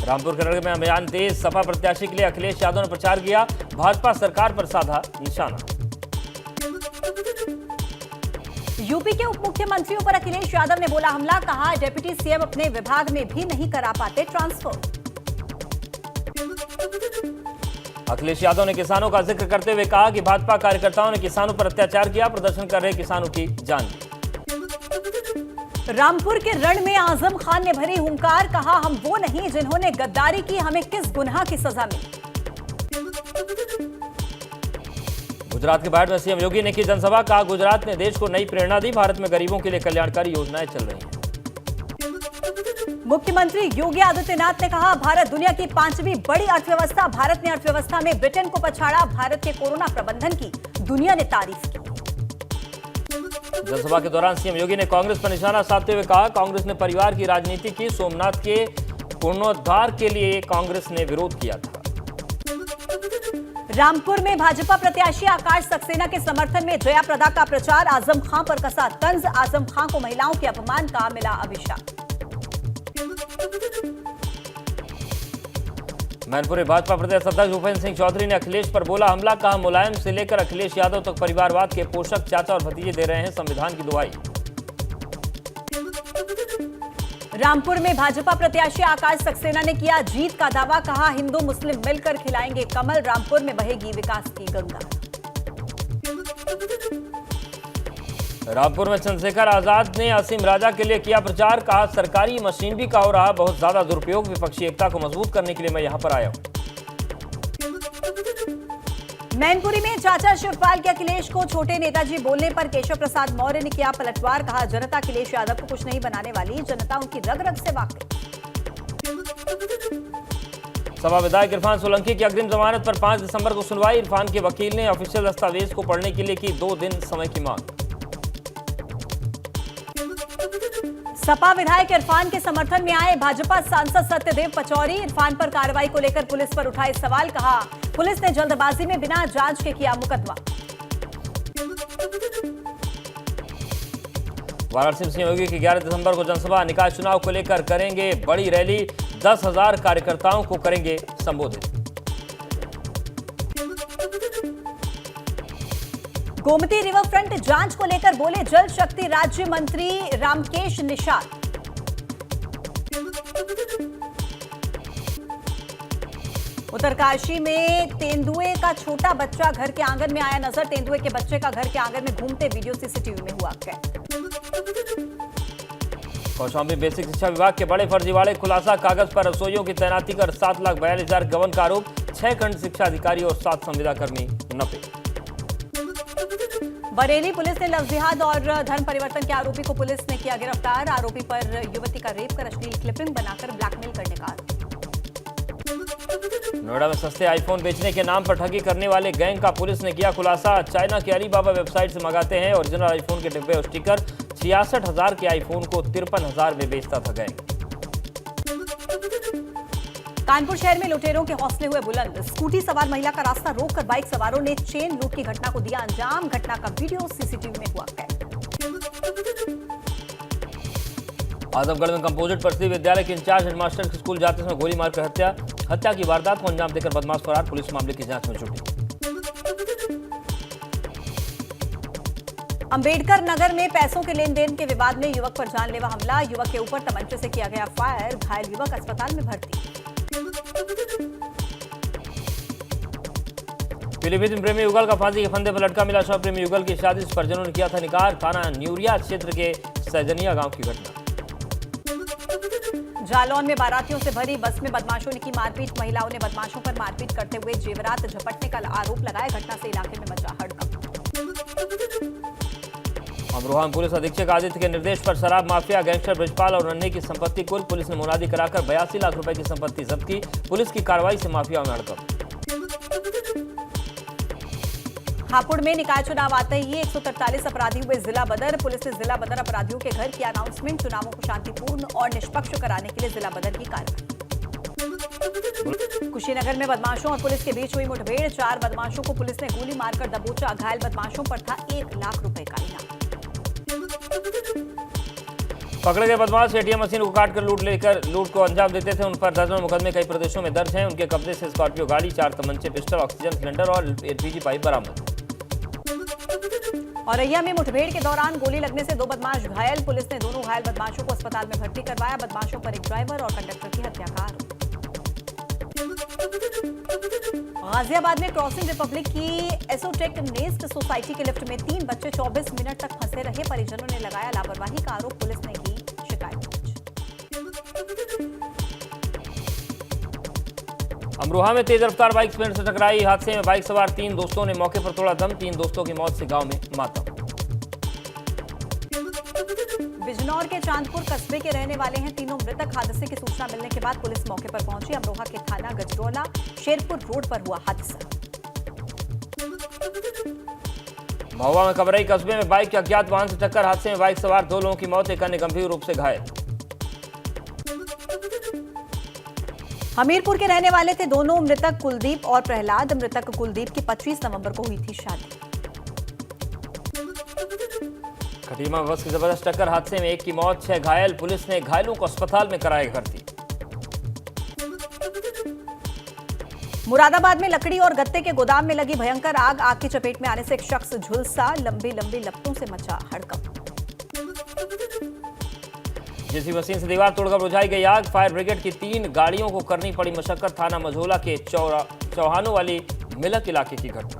रामपुर केरल में अभियान तेज, सपा प्रत्याशी के लिए अखिलेश यादव ने प्रचार किया, भाजपा सरकार पर साधा निशाना। यूपी के उप मुख्यमंत्रियों पर अखिलेश यादव ने बोला हमला, कहा डिप्टी सीएम अपने विभाग में भी नहीं करा पाते ट्रांसफर। अखिलेश यादव ने किसानों का जिक्र करते हुए कहा कि भाजपा कार्यकर्ताओं ने किसानों पर अत्याचार किया, प्रदर्शन कर रहे किसानों की जान ली। रामपुर के रण में आजम खान ने भरी हुंकार, कहा हम वो नहीं जिन्होंने गद्दारी की, हमें किस गुनाह की सजा मिली। गुजरात के बाढ़ में सीएम योगी ने की जनसभा, कहा गुजरात ने देश को नई प्रेरणा दी, भारत में गरीबों के लिए कल्याणकारी योजनाएं चल रही हैं। मुख्यमंत्री योगी आदित्यनाथ ने कहा भारत दुनिया की 5वीं बड़ी अर्थव्यवस्था, भारत ने अर्थव्यवस्था में ब्रिटेन को पछाड़ा, भारत के कोरोना प्रबंधन की दुनिया ने तारीफ की। जनसभा के दौरान सीएम योगी ने कांग्रेस पर निशाना साधते हुए कहा कांग्रेस ने परिवार की राजनीति की, सोमनाथ के पुनरुद्धार के लिए कांग्रेस ने विरोध किया था। रामपुर में भाजपा प्रत्याशी आकाश सक्सेना के समर्थन में जया प्रदा का प्रचार, आजम खां पर कसा तंज, आजम खां को महिलाओं के अपमान का मिला अभिशाप। मैनपुर में भाजपा प्रदेश अध्यक्ष भूपेंद्र सिंह चौधरी ने अखिलेश पर बोला हमला, कहा मुलायम से लेकर अखिलेश यादव तक परिवारवाद के पोषक चाचा और भतीजे दे रहे हैं संविधान की दुहाई। रामपुर में भाजपा प्रत्याशी आकाश सक्सेना ने किया जीत का दावा, कहा हिंदू मुस्लिम मिलकर खिलाएंगे कमल, रामपुर में बहेगी विकास की गंगा। रामपुर में चंद्रशेखर आजाद ने असीम राजा के लिए किया प्रचार, कहा सरकारी मशीनरी का हो रहा बहुत ज्यादा दुरुपयोग, विपक्षी एकता को मजबूत करने के लिए मैं यहां पर आया हूं। मैनपुरी में चाचा शिवपाल के अखिलेश को छोटे नेताजी बोलने पर केशव प्रसाद मौर्य ने किया पलटवार, कहा जनता अखिलेश यादव को कुछ नहीं बनाने वाली, जनता उनकी रग रग से वाकिफ। सपा विधायक इरफान सोलंकी की अग्रिम जमानत पर 5 दिसंबर को सुनवाई, इरफान के वकील ने ऑफिशियल दस्तावेज को पढ़ने के लिए की 2 दिन समय की मांग। सपा विधायक इरफान के समर्थन में आए भाजपा सांसद सत्यदेव पचौरी, इरफान पर कार्रवाई को लेकर पुलिस पर उठाए सवाल, कहा पुलिस ने जल्दबाजी में बिना जांच के किया मुकदमा। वाराणसी में सीएम योगी की 11 दिसंबर को जनसभा, निकाय चुनाव को लेकर करेंगे बड़ी रैली, 10,000 कार्यकर्ताओं को करेंगे संबोधित। गोमती रिवर फ्रंट जांच को लेकर बोले जल शक्ति राज्य मंत्री रामकेश निषाद। उत्तरकाशी में तेंदुए का छोटा बच्चा घर के आंगन में आया नजर, तेंदुए के बच्चे का घर के आंगन में घूमते वीडियो सीसीटीवी में हुआ कैद। कौशाम्बी बेसिक शिक्षा विभाग के बड़े फर्जीवाड़े खुलासा, कागज पर रसोइयों की तैनाती कर 7,42,000 गबन का आरोप, 6 खंड शिक्षा अधिकारी और 7 संविदा कर्मी नपे। बरेली पुलिस ने लव जिहाद और धर्म परिवर्तन के आरोपी को पुलिस ने किया गिरफ्तार, आरोपी पर युवती का रेप कर अश्लील क्लिपिंग बनाकर ब्लैकमेल करने का आरोप। नोएडा में सस्ते आईफोन बेचने के नाम पर ठगी करने वाले गैंग का पुलिस ने किया खुलासा, चाइना के अलीबाबा वेबसाइट से मंगाते हैं ओरिजिनल आईफोन के डिब्बे और स्टिकर, 66,000 के आईफोन को 53,000 में बेचता था गैंग। कानपुर शहर में लुटेरों के हौसले हुए बुलंद, स्कूटी सवार महिला का रास्ता रोककर बाइक सवारों ने चेन लूट की घटना को दिया अंजाम, घटना का वीडियो सीसीटीवी में हुआ कैद। आजमगढ़ में कंपोजिट परिषद विद्यालय के इंचार्ज हेडमास्टर की स्कूल जाते समय गोली मारकर हत्या की वारदात को अंजाम देकर बदमाश फरार, पुलिस मामले की जांच में जुटी। अंबेडकर नगर में पैसों के लेन देन के विवाद में युवक पर जानलेवा हमला, युवक के ऊपर तमंचे से किया गया फायर, घायल युवक अस्पताल में भर्ती। पीलीभीत में प्रेमी युगल का फांसी के फंदे पर लटका मिला शव, प्रेमी युगल की शादी से परिजनों ने किया था निकार, थाना न्यूरिया क्षेत्र के सैजनिया गांव की घटना। जालौन में बारातियों से भरी बस में बदमाशों ने की मारपीट, महिलाओं ने बदमाशों पर मारपीट करते हुए जेवरात झपटने का आरोप लगाया, घटना से इलाके में मचा हड़कंप। अमरोहा पुलिस अधीक्षक आदित्य के निर्देश पर शराब माफिया गैंगस्टर ब्रजपाल और नन्हे की संपत्ति कुल, पुलिस ने मुनादी कराकर 82 लाख रुपए की संपत्ति जब्त की, पुलिस की कार्रवाई से माफिया में हड़कंप। हापुड़ में निकाय चुनाव आते ही 143 अपराधी हुए जिला बदर, पुलिस ने जिला बदर अपराधियों के घर किया अनाउंसमेंट, चुनावों को शांतिपूर्ण और निष्पक्ष कराने के लिए जिला बदर की कार्रवाई। कुशीनगर में बदमाशों और पुलिस के बीच हुई मुठभेड़, 4 बदमाशों को पुलिस ने गोली मारकर दबोचा, घायल बदमाशों पर था 1 लाख रुपए का इनाम। पकड़े गए बदमाश एटीएम मशीन को काटकर लूट को अंजाम देते थे। उन पर दर्जनों मुकदमे कई प्रदेशों में दर्ज हैं। उनके कब्जे से स्कॉर्पियो गाड़ी, 4 तमंचे, पिस्टल, ऑक्सीजन सिलेंडर और एलपीजी पाइप बरामद। औरैया में मुठभेड़ के दौरान गोली लगने से 2 बदमाश घायल। पुलिस ने दोनों घायल बदमाशों को अस्पताल में भर्ती करवाया। बदमाशों पर एक ड्राइवर और कंडक्टर की हत्या का आरोप। गाजियाबाद में क्रॉसिंग रिपब्लिक की एसोटेक नेस्ट सोसाइटी के लिफ्ट में 3 बच्चे 24 मिनट तक फंसे रहे। परिजनों ने लगाया लापरवाही का आरोप। पुलिस ने की शिकायत दर्ज। अमरोहा में तेज रफ्तार बाइक पेड़ से टकराई। हादसे में बाइक सवार 3 दोस्तों ने मौके पर तोड़ा दम। 3 दोस्तों की मौत से गांव में मातम। बिजनौर के चांदपुर कस्बे के रहने वाले हैं तीनों मृतक। हादसे की सूचना मिलने के बाद पुलिस मौके पर पहुंची। अमरोहा के थाना गजरोला शेरपुर रोड पर हुआ हादसा। महुआ में कबरई कस्बे में बाइक के अज्ञात वाहन से टक्कर। हादसे में बाइक सवार 2 लोगों की मौत, एक अन्य गंभीर रूप से घायल। हमीरपुर के रहने वाले थे दोनों मृतक कुलदीप और प्रहलाद। मृतक कुलदीप की 25 नवंबर को हुई थी शादी। खटीमा में बस की जबरदस्त टक्कर। हादसे में 1 की मौत, 6 घायल। पुलिस ने घायलों को अस्पताल में कराया भर्ती। मुरादाबाद में लकड़ी और गत्ते के गोदाम में लगी भयंकर आग। आग की चपेट में आने से एक शख्स झुलसा। लंबी लंबी लपटों से मचा हड़कंप। जेसीबी मशीन से दीवार तोड़कर बुझाई गई आग। फायर ब्रिगेड की 3 गाड़ियों को करनी पड़ी मशक्कत। थाना मझोला के चौहानों वाली मिलक इलाके की घटना।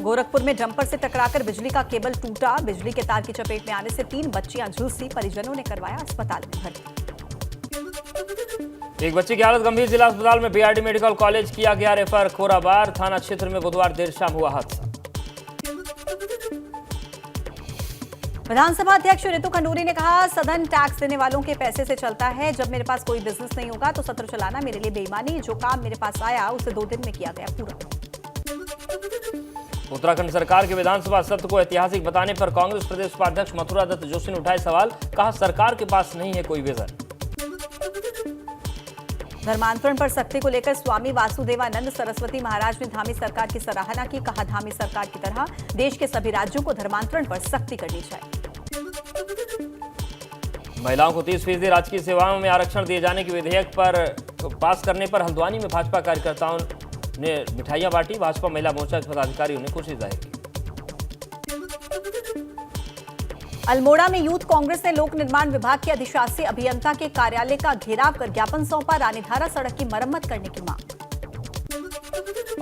गोरखपुर में डंपर से टकराकर बिजली का केबल टूटा। बिजली के तार की चपेट में आने से 3 बच्चियां झुलसी। परिजनों ने करवाया अस्पताल में भर्ती। एक बच्ची की हालत गंभीर। जिला अस्पताल में बीआरडी मेडिकल कॉलेज किया गया रेफर। खोराबार थाना क्षेत्र में बुधवार देर शाम हुआ हादसा। विधानसभा अध्यक्ष ऋतु खंडूरी ने कहा, सदन टैक्स देने वालों के पैसे से चलता है। जब मेरे पास कोई बिजनेस नहीं होगा तो सत्र चलाना मेरे लिए बेईमानी। जो काम मेरे पास आया उसे 2 दिन में किया गया पूरा। उत्तराखंड सरकार के विधानसभा सत्र को ऐतिहासिक बताने पर कांग्रेस प्रदेश उपाध्यक्ष मथुरा दत्त जोशी ने उठाए सवाल। कहा, सरकार के पास नहीं है कोई विजन। धर्मांतरण पर सख्ती को लेकर स्वामी वासुदेवानंद सरस्वती महाराज ने धामी सरकार की सराहना की। कहा, धामी सरकार की तरह देश के सभी राज्यों को धर्मांतरण पर सख्ती करनी चाहिए। महिलाओं को 30% राजकीय सेवाओं में आरक्षण दिए जाने के विधेयक पर पास करने पर हल्द्वानी में भाजपा कार्यकर्ताओं ने मिठाइयां बांटी। भाजपा महिला मोर्चा के पदाधिकारियों ने खुशी जाहिर की। अल्मोड़ा में यूथ कांग्रेस ने लोक निर्माण विभाग के अधिशासी अभियंता के कार्यालय का घेराव कर ज्ञापन सौंपा। रानीधारा सड़क की मरम्मत करने की मांग।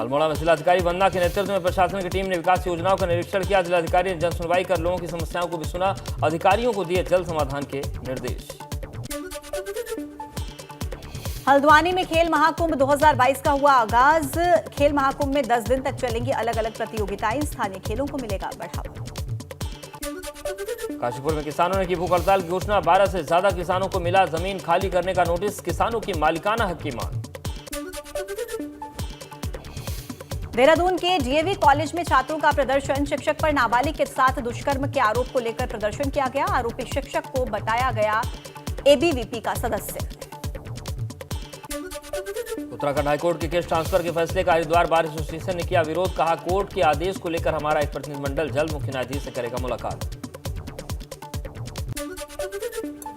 अल्मोड़ा में जिलाधिकारी वंदना के नेतृत्व में प्रशासन की टीम ने विकास योजनाओं का निरीक्षण किया। जिलाधिकारी ने जन सुनवाई कर लोगों की समस्याओं को भी सुना। अधिकारियों को दिए जल्द समाधान के निर्देश। हल्द्वानी में खेल महाकुंभ 2022 का हुआ आगाज। खेल महाकुंभ में 10 दिन तक चलेंगी अलग अलग प्रतियोगिताएं। स्थानीय खेलों को मिलेगा बढ़ावा। काशीपुर में किसानों ने की भूख हड़ताल की घोषणा। 12 से ज्यादा किसानों को मिला जमीन खाली करने का नोटिस। किसानों की मालिकाना हक की मांग। देहरादून के डीएवी कॉलेज में छात्रों का प्रदर्शन। शिक्षक पर नाबालिग के साथ दुष्कर्म के आरोप को लेकर प्रदर्शन किया गया। आरोपी शिक्षक को बताया गया एबीवीपी का सदस्य। उत्तराखंड हाईकोर्ट के केस ट्रांसफर के फैसले का हरिद्वार बार एसोसिएशन ने किया विरोध। कहा, कोर्ट के आदेश को लेकर हमारा एक प्रतिनिधिमंडल जल्द मुख्य न्यायाधीश से करेगा मुलाकात।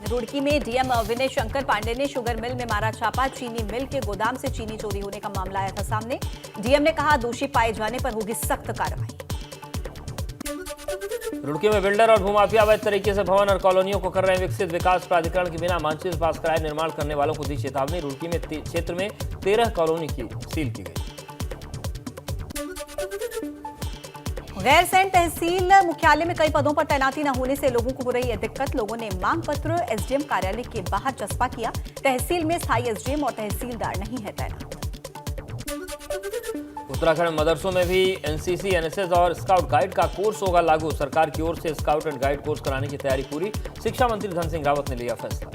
रुड़की में डीएम विनय शंकर पांडे ने शुगर मिल में मारा छापा। चीनी मिल के गोदाम से चीनी चोरी होने का मामला आया था सामने। डीएम ने कहा, दोषी पाए जाने पर होगी सख्त कार्रवाई। रुड़की में बिल्डर और भूमाफिया अवैध तरीके से भवन और कॉलोनियों को कर रहे हैं विकसित। विकास प्राधिकरण के बिना मानचित्र पास कराए निर्माण करने वालों को दी चेतावनी। रुड़की में क्षेत्र में 13 कॉलोनी की सील की गई। गैरसैंण तहसील मुख्यालय में कई पदों पर तैनाती न होने से लोगों को हो रही है दिक्कत। लोगों ने मांग पत्र एसडीएम कार्यालय के बाहर चस्पा किया। तहसील में स्थायी एसडीएम और तहसीलदार नहीं है तैनात। उत्तराखंड में मदरसों में भी एनसीसी, एनएसएस और स्काउट गाइड का कोर्स होगा लागू। सरकार की ओर से स्काउट एंड गाइड कोर्स कराने की तैयारी पूरी। शिक्षा मंत्री धन सिंह रावत ने लिया फैसला।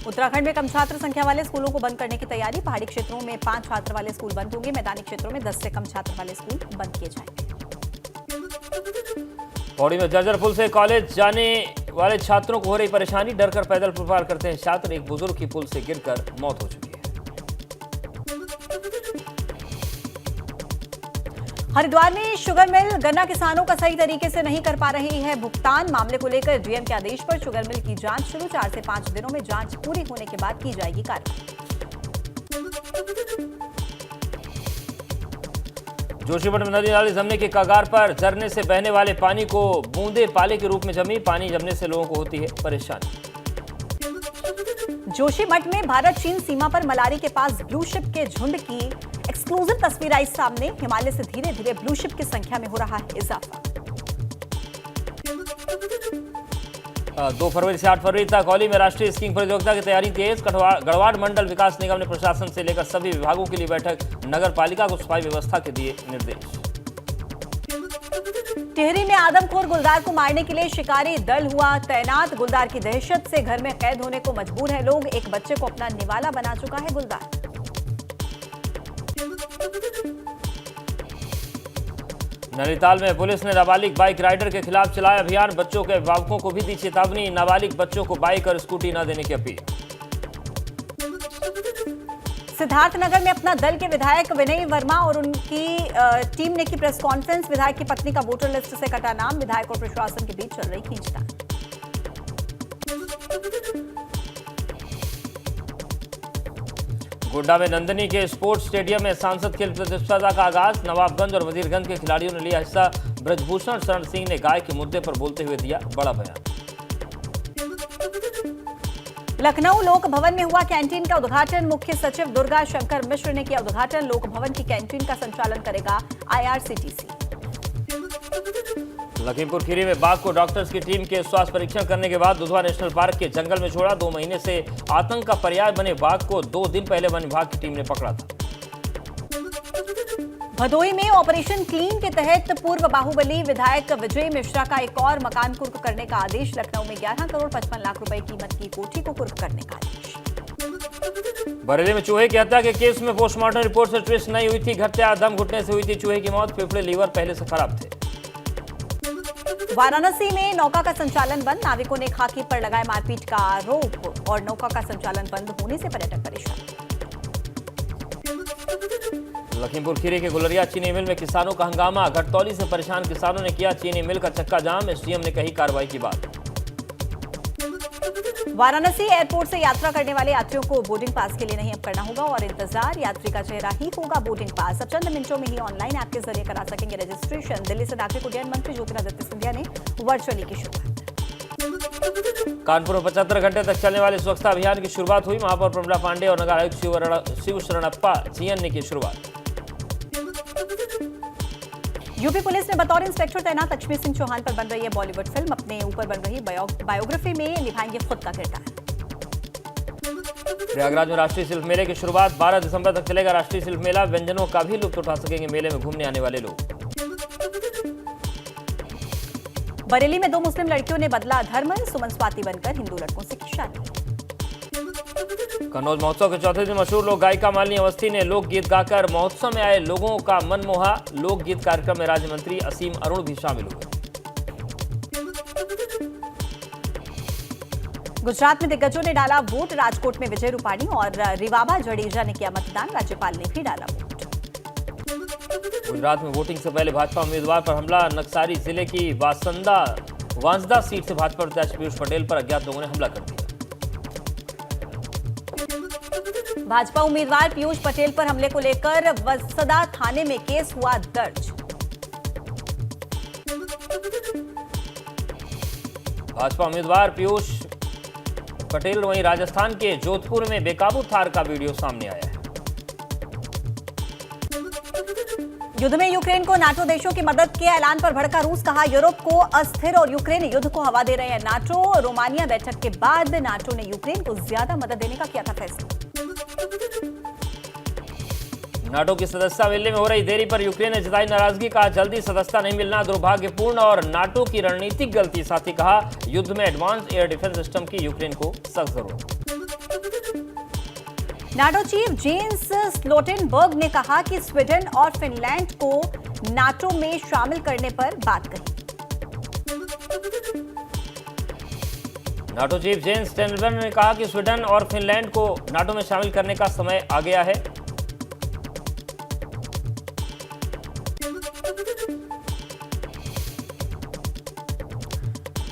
उत्तराखंड में कम छात्र संख्या वाले स्कूलों को बंद करने की तैयारी। पहाड़ी क्षेत्रों में 5 छात्र वाले स्कूल बंद होंगे। मैदानी क्षेत्रों में 10 से कम छात्र वाले स्कूल बंद किए जाएंगे। पौड़ी में जर्जर पुल से कॉलेज जाने वाले छात्रों को हो रही परेशानी। डरकर पैदल पुल पार करते हैं छात्र। एक बुजुर्ग की पुल से गिरकर मौत हो चुकी है। हरिद्वार में शुगर मिल गन्ना किसानों का सही तरीके से नहीं कर पा रही है भुगतान। मामले को लेकर डीएम के आदेश पर शुगर मिल की जांच शुरू। 4 से 5 दिनों में जांच पूरी होने के बाद की जाएगी कार्रवाई। जोशीमठ में नदी नाली जमने की कगार पर, झरने से बहने वाले पानी को बूंदे पाले के रूप में जमी। पानी जमने से लोगों को होती है परेशानी। जोशीमठ में भारत चीन सीमा पर मलारी के पास ब्लू शिप के झुंड की एक्सक्लूसिव तस्वीर आई सामने। हिमालय से धीरे धीरे ब्लू शिप की संख्या में हो रहा है इजाफा। 2 फरवरी से 8 फरवरी तक औली में राष्ट्रीय स्कीइंग प्रतियोगिता की तैयारी तेज। गढ़वाड़ मंडल विकास निगम ने प्रशासन से लेकर सभी विभागों के लिए बैठक। नगर पालिका को सफाई व्यवस्था के दिए निर्देश। टिहरी में आदमखोर गुलदार को मारने के लिए शिकारी दल हुआ तैनात। गुलदार की दहशत से घर में कैद होने को मजबूर है लोग। एक बच्चे को अपना निवाला बना चुका है गुलदार। नैनीताल में पुलिस ने नाबालिग बाइक राइडर के खिलाफ चलाया अभियान। बच्चों के अभिभावकों को भी दी चेतावनी। नाबालिग बच्चों को बाइक और स्कूटी न देने की अपील। सिद्धार्थनगर में अपना दल के विधायक विनय वर्मा और उनकी टीम ने की प्रेस कॉन्फ्रेंस। विधायक की पत्नी का वोटर लिस्ट से कटा नाम। विधायक और प्रशासन के बीच चल रही खींचतान। गोड्डा में नंदनी के स्पोर्ट्स स्टेडियम में सांसद खेल प्रतिस्पर्धा का आगाज। नवाबगंज और वजीरगंज के खिलाड़ियों ने लिया हिस्सा। ब्रजभूषण शरण सिंह ने गाय के मुद्दे पर बोलते हुए दिया बड़ा बयान। लखनऊ लोक भवन में हुआ कैंटीन का उद्घाटन। मुख्य सचिव दुर्गा शंकर मिश्र ने किया उद्घाटन। लोक भवन की कैंटीन का संचालन करेगा IRCTC। लखीमपुर खीरी में बाघ को डॉक्टर्स की टीम के स्वास्थ्य परीक्षण करने के बाद दुधवा नेशनल पार्क के जंगल में छोड़ा। 2 महीने से आतंक का पर्याय बने बाघ को 2 दिन पहले वन विभाग की टीम ने पकड़ा था। भदोही में ऑपरेशन क्लीन के तहत पूर्व बाहुबली विधायक विजय मिश्रा का एक और मकान कुर्क करने का आदेश। लखनऊ में 11 करोड़ 55 लाख रुपए कीमत की कोठी को कुर्क करने का आदेश। बरेली में चूहे की हत्या के केस में पोस्टमार्टम रिपोर्ट से ट्विस्ट नहीं हुई थी हत्या। दम घुटने से हुई थी चूहे की मौत। फेफड़े लीवर पहले से खराब थे। वाराणसी में नौका का संचालन बंद। नाविकों ने खाकी पर लगाए मारपीट का आरोप और नौका का संचालन बंद होने से पर्यटक परेशान। लखीमपुर खीरी के गुलरिया चीनी मिल में किसानों का हंगामा। घटतौली से परेशान किसानों ने किया चीनी मिल का चक्का जाम। एसडीएम ने कही कार्रवाई की बात। वाराणसी एयरपोर्ट से यात्रा करने वाले यात्रियों को बोर्डिंग पास के लिए नहीं अब करना होगा और इंतजार। यात्री का चेहरा ही होगा बोर्डिंग पास। अब चंद मिनटों में ही ऑनलाइन ऐप के जरिए करा सकेंगे रजिस्ट्रेशन। दिल्ली से नागरिक उड्डयन मंत्री ज्योतिरादित्य सिंधिया ने वर्चुअली की शुरुआत। कानपुर में 75 घंटे तक चलने वाले स्वच्छता अभियान की शुरुआत हुई। महापौर प्रमिला पांडे और नगर आयुक्त शिव शरणप्पा जीएन ने की शुरुआत। यूपी पुलिस ने बतौर इंस्पेक्टर तैनात लक्ष्मी सिंह चौहान पर बन रही है बॉलीवुड फिल्म। अपने ऊपर बन रही बायोग्राफी में निभाएंगे खुद का किरदार। प्रयागराज में राष्ट्रीय शिल्प मेले की शुरुआत। 12 दिसंबर तक चलेगा राष्ट्रीय शिल्प मेला। व्यंजनों का भी लुत्फ उठा सकेंगे मेले में घूमने आने वाले लोग। बरेली में 2 मुस्लिम लड़कियों ने बदला धर्म। सुमन स्वाति बनकर हिंदू लड़कों से की शादी। कन्नौज महोत्सव के चौथे दिन मशहूर लोक गायिका मालिनी अवस्थी ने लोकगीत गाकर महोत्सव में आए लोगों का मन मोहा। लोकगीत कार्यक्रम में राज्य मंत्री असीम अरुण भी शामिल हुए। गुजरात में दिग्गजों ने डाला वोट। राजकोट में विजय रूपाणी और रिवाबा जडेजा ने किया मतदान। राज्यपाल ने भी डाला वोट। गुजरात में वोटिंग से पहले भाजपा उम्मीदवार पर हमला। नक्सारी जिले की वांसदा सीट से भाजपा प्रत्याशी पीयूष पटेल पर अज्ञात लोगों ने हमला कर दिया। भाजपा उम्मीदवार पीयूष पटेल पर हमले को लेकर वसदा थाने में केस हुआ दर्ज। भाजपा उम्मीदवार पीयूष पटेल वहीं राजस्थान के जोधपुर में बेकाबू थार का वीडियो सामने आया है। युद्ध में यूक्रेन को नाटो देशों की मदद के ऐलान पर भड़का रूस। कहा यूरोप को अस्थिर और यूक्रेन युद्ध को हवा दे रहे हैं नाटो। रोमानिया बैठक के बाद नाटो ने यूक्रेन को ज्यादा मदद देने का किया था फैसला। नाटो की सदस्यता मिलने में हो रही देरी पर यूक्रेन ने जताई नाराजगी। कहा जल्दी सदस्यता नहीं मिलना दुर्भाग्यपूर्ण और नाटो की रणनीतिक गलती। साथ ही कहा युद्ध में एडवांस एयर डिफेंस सिस्टम की यूक्रेन को सख्त जरूरत। नाटो चीफ जेन्स स्टोल्टेनबर्ग ने कहा कि स्वीडन और फिनलैंड को नाटो में शामिल करने पर बात कही। नाटो चीफ जेन्स स्टोल्टेनबर्ग ने कहा कि स्वीडन और फिनलैंड को नाटो में शामिल करने का समय आ गया है।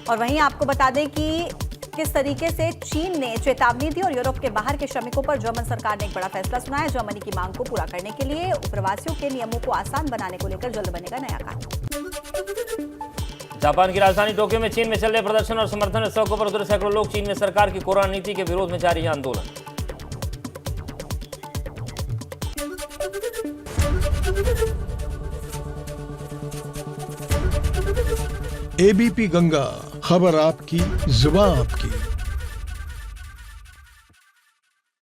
और वहीं आपको बता दें कि किस तरीके से चीन ने चेतावनी दी और यूरोप के बाहर के श्रमिकों पर जर्मन सरकार ने एक बड़ा फैसला सुनाया। जर्मनी की मांग को पूरा करने के लिए प्रवासियों के नियमों को आसान बनाने को लेकर जल्द बनेगा नया कानून। जापान की राजधानी टोक्यो में चीन में चल रहे प्रदर्शन और समर्थन में सड़कों पर उतरे सैकड़ों लोग। चीन में सरकार की कोरोना नीति के विरोध में जारी है आंदोलन। एबीपी गंगा, खबर आपकी, जुबान आपकी।